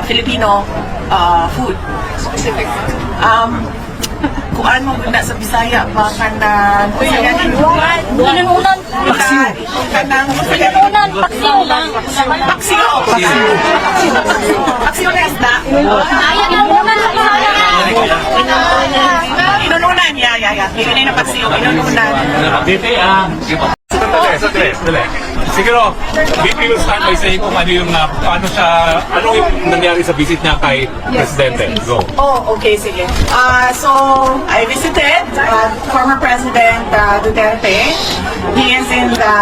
Filipino food. Specific. Kung ano na sa Bisaya, baka na Inununan. Paksiw. Paksiw na isda. Inununan sa Bisaya. Inununan, yeah. Hindi na paksiw, inununan. Sandali. Siguro, VP will start by saying kung ano yung, ano yung nangyari sa visit niya kay Presidente. Go. Oh, okay, sige. So, I visited former President Duterte. He is in the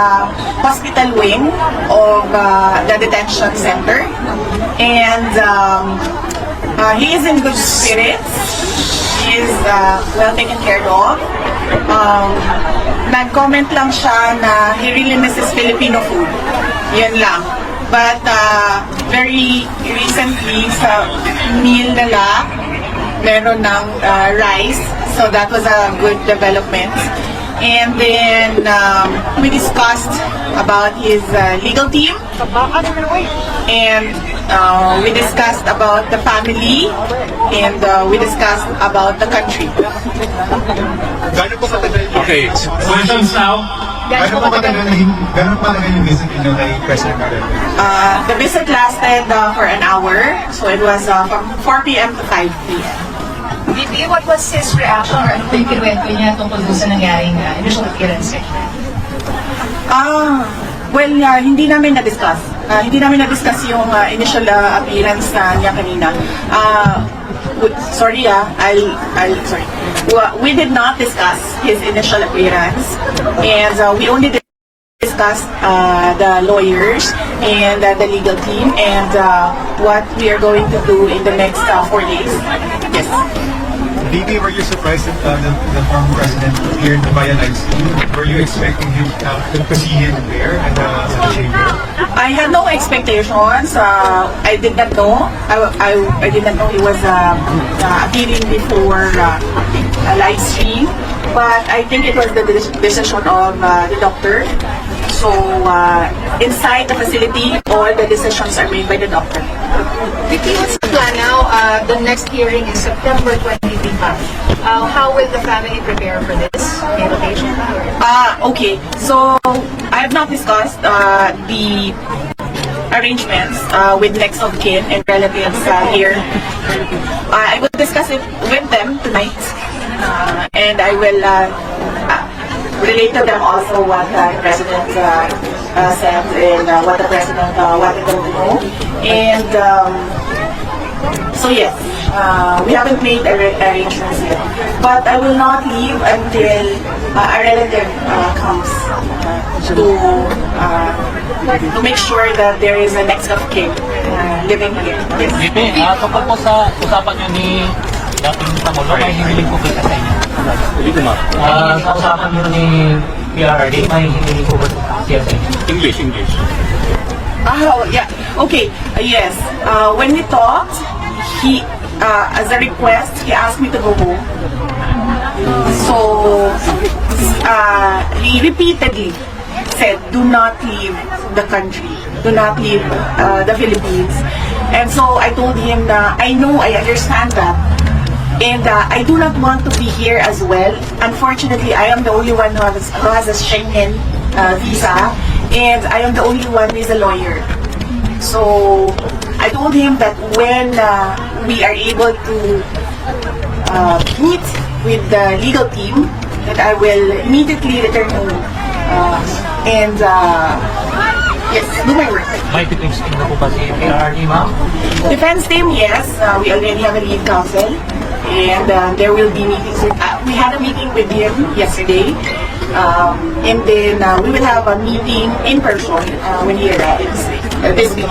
hospital wing of the detention center. And he is in good spirits. He is well taken care of. Nag-comment lang siya na he really misses Filipino food. Yun lang. But very recently sa meal nila, meron ng rice. So that was a good development. And then we discussed about his legal team. And we discussed about the family. And we discussed about the country. Okay, questions now? Gano'n pa tagal yung visit niyo kay President Harap? The visit lasted for an hour. So it was from 4 p.m. to 5 p.m. VP, what was his reaction or ano po yung kinuwento niya tungkol doon sa nangyaring initial appearance niya? Hindi namin na-discuss. Hindi namin na-discuss yung initial appearance niya kanina. Sorry. We did not discuss his initial appearance, and we only discussed the lawyers and the legal team and what we are going to do in the next 4 days. Yes. VP, were you surprised that the former president appeared via live stream? Were you expecting him to see him there at the chamber? I had no expectations. I did not know. I did not know he was appearing before a live stream. But I think it was the decision of the doctor. So inside the facility, all the decisions are made by the doctor. VP, what's the plan now? The next hearing is September 2025. How will the family prepare for this invitation? Okay. So I have not discussed the arrangements with next of kin and relatives here. I will discuss it with them tonight, and I will relate to them also what the President said and what the President wanted them to know. And so yes, we haven't made arrangements yet. But I will not leave until a relative comes to make sure that there is a next of kin living here. Yes. VP, tungkol po sa usapan nyo ni dating Pangulo, may hiniling po kita sa inyo. Sa usapan nyo ni pprrd, may hiniling po siya sa inyo. English. Yeah. Okay. Yes. When we talked, he, as a request, he asked me to go home. So, he repeatedly said, "Do not leave the country. Do not leave the Philippines." And so I told him that I know, I understand that. And I do not want to be here as well. Unfortunately, I am the only one who has a Schengen visa, and I am the only one who is a lawyer. So I told him that when we are able to meet with the legal team, that I will immediately return home and yes, do my work. May defense team na po ba si pprrd, ma'am? Defense team, yes. We already have a lead counsel. And there will be meetings. We had a meeting with him yesterday. And then we will have a meeting in person when he arrives this week.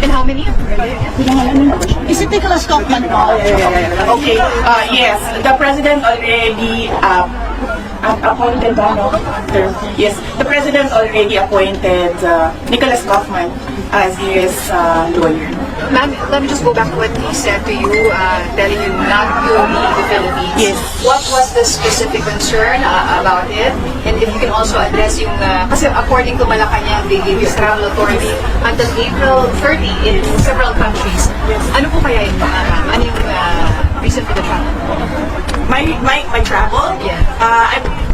And how many? Is it Nicholas Kaufman? Okay. Yes, the president already appointed yes, the president already appointed Nicholas Kaufman as his lawyer. Ma'am, let me just go back to what he said to you, telling you not to leave the Philippines. Yes. What was the specific concern about it? And if you can also address yung, kasi according to Malacanang, they gave you travel authority until April 30 in several countries. Ano po kaya yung ano yung reason for the travel? My travel? Yeah.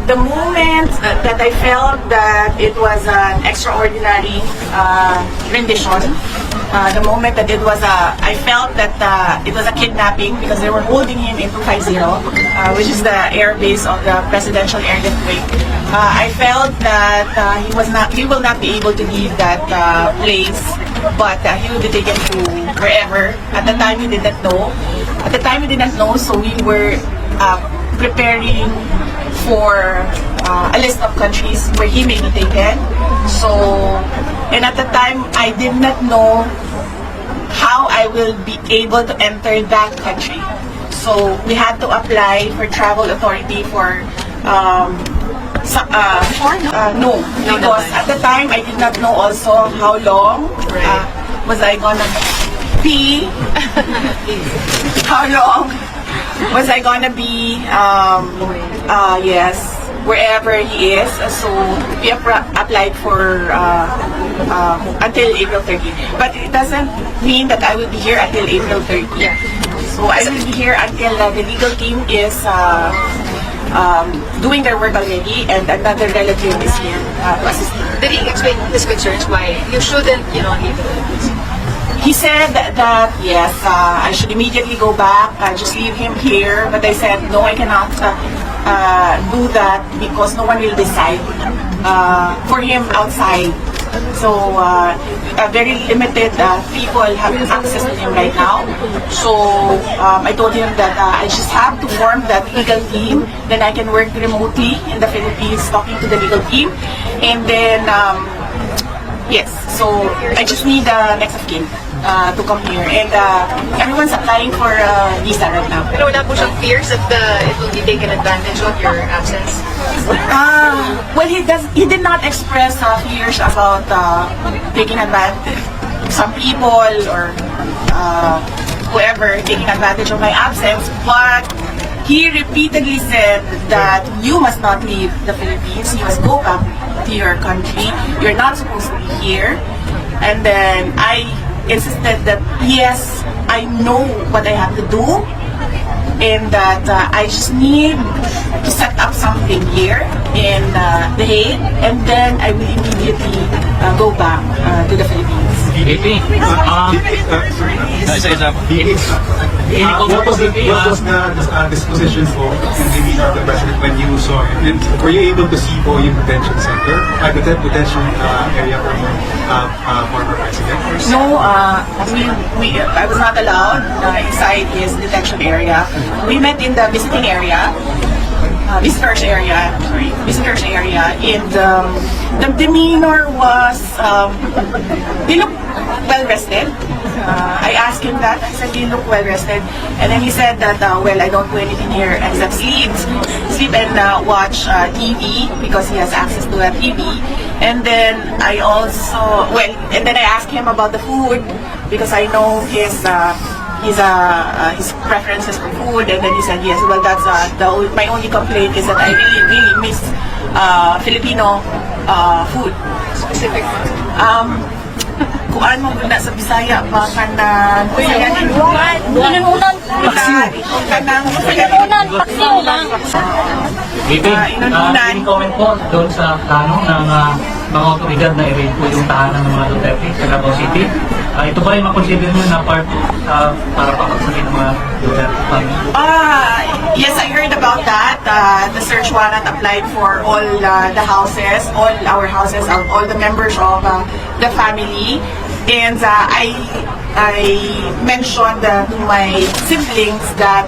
The moment that I felt that it was an extraordinary rendition, the moment that I felt that it was a kidnapping because they were holding him in 250, which is the air base of the presidential airlift wing. I felt that he will not be able to leave that place, but he will be taken to wherever. At the time, we did not know. So we were preparing for a list of countries where he may be taken. So, and at the time, I did not know how I will be able to enter that country. So we had to apply for travel authority for no, because at the time I did not know also how long was I gonna be, how long was I gonna be, yes, wherever he is. So we applied for until April 30. But it doesn't mean that I will be here until April 30. Yeah. So I will be here until the legal team is doing their work already, and another relative is here to assist me. Did he explain his concerns why you shouldn't, leave the Philippines? He said that yes, I should immediately go back, just leave him here. But I said no, I cannot do that because no one will decide for him outside. So very limited people have access to him right now. So I told him that I just have to form that legal team. Then I can work remotely in the Philippines, talking to the legal team, and then yes. So I just need the next of kin to come here, and everyone's applying for visa right now. Pero wala po siyang fears that it will be taken advantage of your absence? Well, he did not express fears about taking advantage. Some people or whoever taking advantage of my absence, but he repeatedly said that you must not leave the Philippines. You must go back to your country. You're not supposed to be here. And then I insisted that yes, I know what I have to do, and that I just need to set up something here in The Hague, and then I will immediately go back to the Philippines. VP, What was the disposition for the president when you saw him? And were you able to see po yung detention center, detention area for former president? No, I was not allowed inside his detention area. We met in the visiting area. Visitors area, and the demeanor was, they look well rested. I asked him that. I said, "You look well rested," and then he said that, "Well, I don't do anything here except sleep and watch TV because he has access to a TV." And then I also, and then I asked him about the food because I know his preferences for food, and then he said yes. Well, that's my only complaint is that I really miss Filipino food. Specific. Kung ano na sa Bisaya ba kanan Inununan. Inununan. Paksiw lang. VP, comment po doon sa plano ng mga otoridad na i-raid po yung tahanan ng mga Duterte sa Davao City. Ito ba yung makonsider mo na part para papagsagin ng mga Duterte family? Yes, I heard about that. The search warrant applied for all the houses, all our houses, all the members of the family. And I mentioned to my siblings that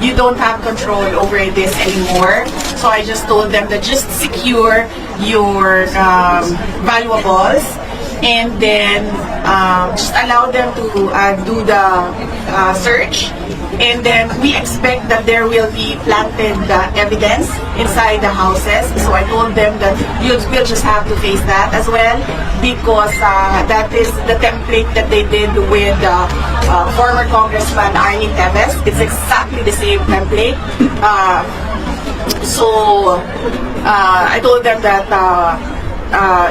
you don't have control over this anymore. So I just told them that just secure your valuables and then just allow them to do the search. And then we expect that there will be planted evidence inside the houses. So I told them that we'll just have to face that as well, because that is the template that they did with former Congressman Arnie Teves. It's exactly the same template. So I told them that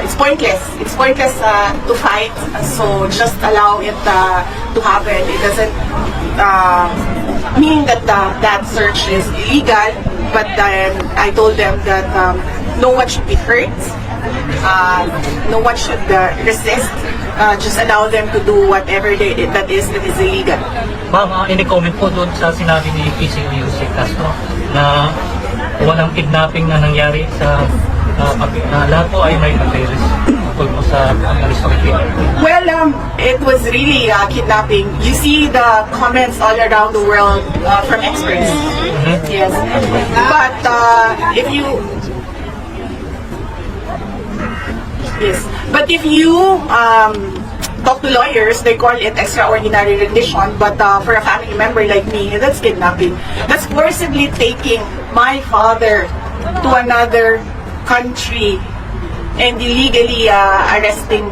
it's pointless. It's pointless to fight. So just allow it to happen. It doesn't mean that that search is illegal. But then I told them that no one should be hurt. No one should resist. Just allow them to do whatever that is illegal. Ma'am, ini-comment po doon sa sinabi ni PCO Castro na walang kidnapping na nangyari sa lahat po ay may papeles tungkol po sa pagaresto. Well, it was really kidnapping. You see the comments all around the world from experts. Yes. But if you talk to lawyers, they call it extraordinary rendition. But for a family member like me, that's kidnapping. That's forcibly taking my father to another country and illegally arresting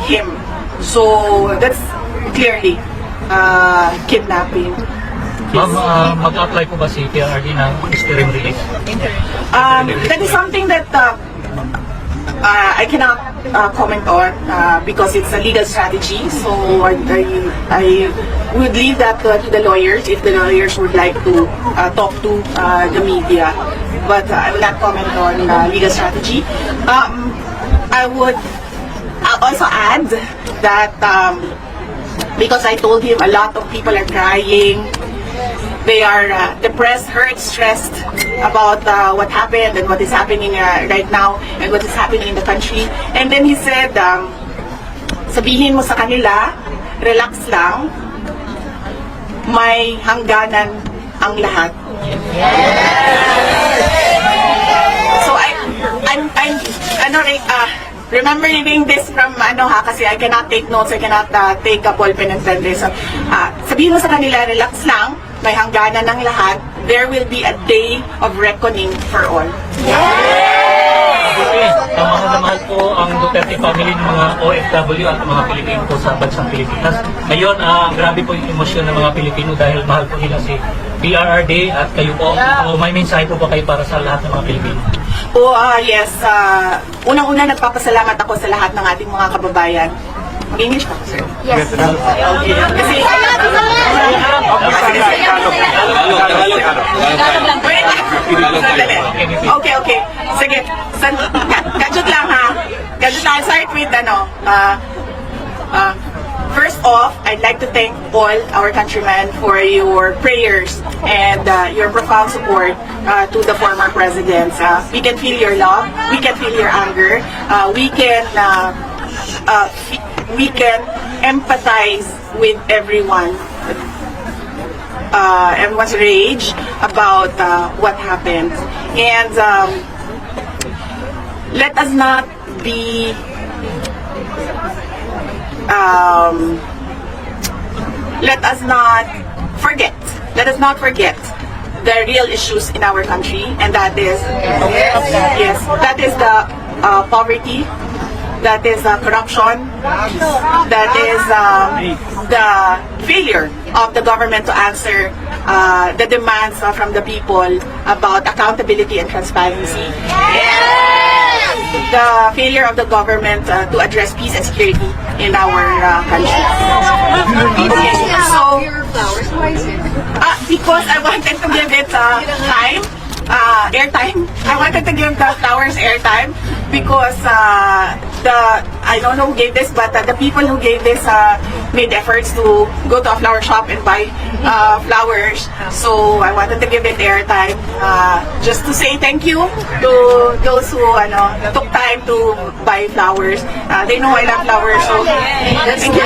him. So that's clearly kidnapping. Ma'am, mag-apply po ba si PRRD ng interim release? That is something that I cannot comment on because it's a legal strategy. So I would leave that to the lawyers if the lawyers would like to talk to the media. But I will not comment on legal strategy. I would also add that because I told him a lot of people are crying. They are depressed, hurt, stressed about what happened and what is happening right now and what is happening in the country. And then he said, sabihin mo sa kanila, relax lang, may hangganan ang lahat. So I'm remembering this from kasi I cannot take notes, I cannot take a ballpen and pen this. So, sabihin mo sa kanila, relax lang, may hangganan ng lahat. There will be a day of reckoning for all. Mahal na mahal po ang Duterte family ng mga OFW at mga Pilipino po sa bansang Pilipinas. Ngayon, grabe po yung emosyon ng mga Pilipino dahil mahal po nila si PRRD at kayo po. So, may mensahe po ba kayo para sa lahat ng mga Pilipino? Yes. Unang-una, nagpapasalamat ako sa lahat ng ating mga kababayan. Mag-English pa, sir? Yes. Okay. Kasi... Okay. Sige. Gadget lang ha. Gadget lang. Start with first off, I'd like to thank all our countrymen for your prayers and your profound support to the former presidents. We can feel your love. We can feel your anger. We can empathize with everyone's rage about what happened. And let us not be let us not forget the real issues in our country, and that is that is the poverty, that is corruption, that is the failure of the government to answer the demands from the people about accountability and transparency, and the failure of the government to address peace and security in our country. Okay, so because I wanted to give it time, airtime. I wanted to give the flowers airtime because I don't know who gave this, but the people who gave this made efforts to go to a flower shop and buy flowers. So I wanted to give it airtime just to say thank you to those who took time to buy flowers. They know I love flowers, so thank you.